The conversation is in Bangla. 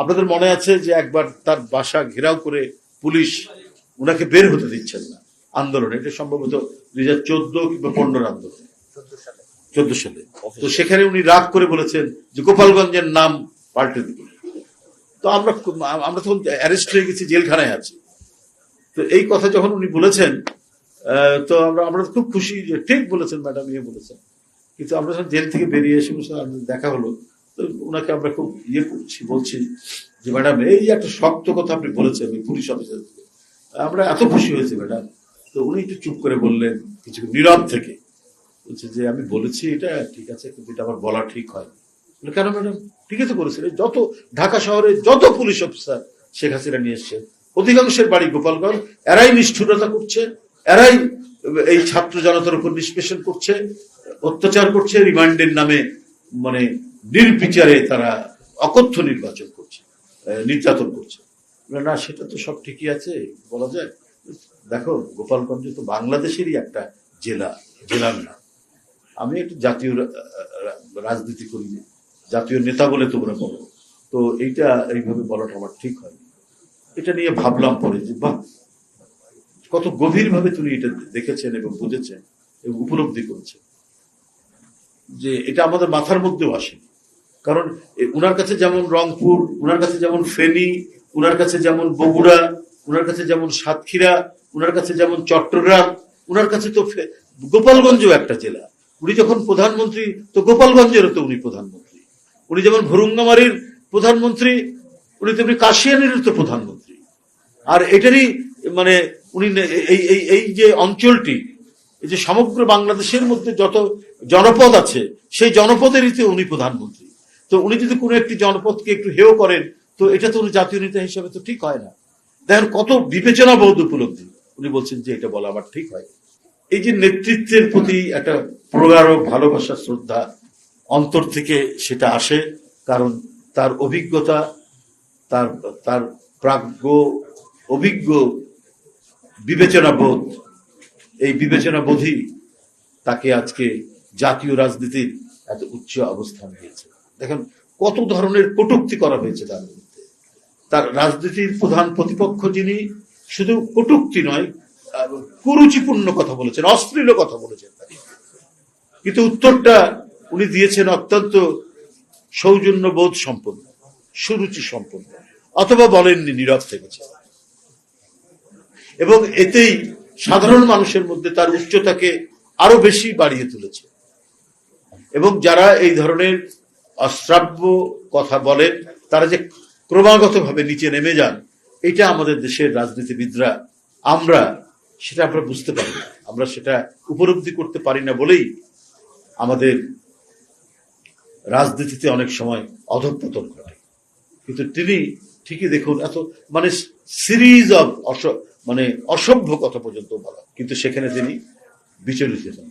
আপনাদের মনে আছে যে একবার তার বাসা ঘেরাও করে পুলিশ উনাকে বের হতে দিচ্ছেন না আন্দোলনে, এটা সম্ভবত 2014 কিংবা 15 আন্দোলন, 14 সালে। তো সেখানে উনি রাগ করে বলেছেন যে গোপালগঞ্জের নাম পাল্টে দিবে। তো আমরা তখন অ্যারেস্ট হয়ে গেছি, জেলখানায় আছি। তো এই কথা যখন উনি বলেছেন, তো আমরা খুব খুশি যে ঠিক বলেছেন ম্যাডাম, বলেছেন। কিন্তু আমরা যখন জেল থেকে বেরিয়ে এসে দেখা হলো, তো ওনাকে আমরা খুব বলছি যে ম্যাডাম এই যে একটা শক্ত কথা আপনি বলেছেন ওই পুলিশ অফিসার, আমরা এত খুশি হয়েছি ম্যাডাম। তো উনি একটু চুপ করে বললেন কিছু নীরব থেকে, বলছে যে আমি বলেছি এটা ঠিক আছে, কিন্তু এটা আমার বলা ঠিক হয়। কেন ম্যাডাম? ঠিকই তো করেছেন। যত ঢাকা শহরে যত পুলিশ অফিসার শেখ হাসিনা নিয়ে এসছে, অধিকাংশের বাড়ি গোপালগঞ্জ। এরাই নিষ্ঠুরতা করছে, এরাই এই ছাত্র জনতার উপর নিষ্পেষণ করছে, অত্যাচার করছে, রিমান্ডের নামে মানে নির্বিচারে তারা অকথ্য নির্বাচন করছে, নির্যাতন করছে। না, সেটা তো সব ঠিকই আছে বলা যায়। দেখো, গোপালগঞ্জ তো বাংলাদেশেরই একটা জেলার নাম। আমি একটু জাতীয় রাজনীতি করি, জাতীয় নেতা বলে তোমরা বলো, তো এইটা এইভাবে বলাটা আমার ঠিক হয়। এটা নিয়ে ভাবলাম পরে যে বাহ, কত গভীর ভাবে তুমি এটা দেখেছেন এবং বুঝেছেন এবং উপলব্ধি করেছেন যে এটা আমাদের মাথার মধ্যেও আসেনি। কারণ উনার কাছে যেমন রংপুর, উনার কাছে যেমন ফেনী, উনার কাছে যেমন বগুড়া, উনার কাছে যেমন সাতক্ষীরা, উনার কাছে যেমন চট্টগ্রাম, উনার কাছে তো গোপালগঞ্জও একটা জেলা। উনি যখন প্রধানমন্ত্রী, তো গোপালগঞ্জেরও তো উনি প্রধানমন্ত্রী। উনি যেমন ভুরুঙ্গামারির প্রধানমন্ত্রী, উনি তেমনি কাশিয়ানির তো প্রধানমন্ত্রী। আর এটারই মানে উনি এই যে অঞ্চলটি, এই যে সমগ্র বাংলাদেশের মধ্যে যত জনপদ আছে, সেই জনপদেরই তো উনি প্রধানমন্ত্রী। তো উনি যদি কোনো একটি জনপদকে একটু হেয় করেন, তো এটা তো উনি জাতীয় নেতা হিসাবে তো ঠিক হয় না। দেখেন কত বিবেচনা বোধ উপলব্ধি। উনি বলছেন যে এটা বলা আমার ঠিক হয়। এই যে নেতৃত্বের প্রতি একটা প্রগাঢ় ভালোবাসা, শ্রদ্ধা অন্তর থেকে সেটা আসে, কারণ তার অভিজ্ঞতা, তার প্রাজ্ঞ অভিজ্ঞ বিবেচনা বোধ, এই বিবেচনা বোধই তাকে আজকে জাতীয় রাজনীতির এত উচ্চ অবস্থান দিয়েছে। দেখেন কত ধরনের কটূক্তি করা হয়েছে তার বিরুদ্ধে। তার রাজনীতির প্রধান প্রতিপক্ষ যিনি শুধু কটূক্তি নয়, কুরুচিপূর্ণ কথা বলেছেন, অশ্লীল কথা বলেছেন, কিন্তু উত্তরটা উনি দিয়েছেন অত্যন্ত সৌজন্যবোধ সম্পন্ন, সুরুচি সম্পন্ন, অথবা বলেননি, নীরব থেকেছে। এবং এতেই সাধারণ মানুষের মধ্যে তার উচ্চতাকে আরো বেশি বাড়িয়ে তুলেছে। এবং যারা এই ধরনের অশ্রাব্য কথা বলেন, তারা যে ক্রমাগতভাবে নিচে নেমে যান, এটা আমাদের দেশের রাজনীতিবিদরা আমরা বুঝতে পারি না, আমরা সেটা উপলব্ধি করতে পারি না বলেই আমাদের রাজনীতিতে অনেক সময় অধঃপতন ঘটে। কিন্তু তিনি ঠিকই দেখুন এত মানে সিরিজ অফ অসভ্য কথা পর্যন্ত বলা, কিন্তু সেখানে তিনি বিচলিত হন।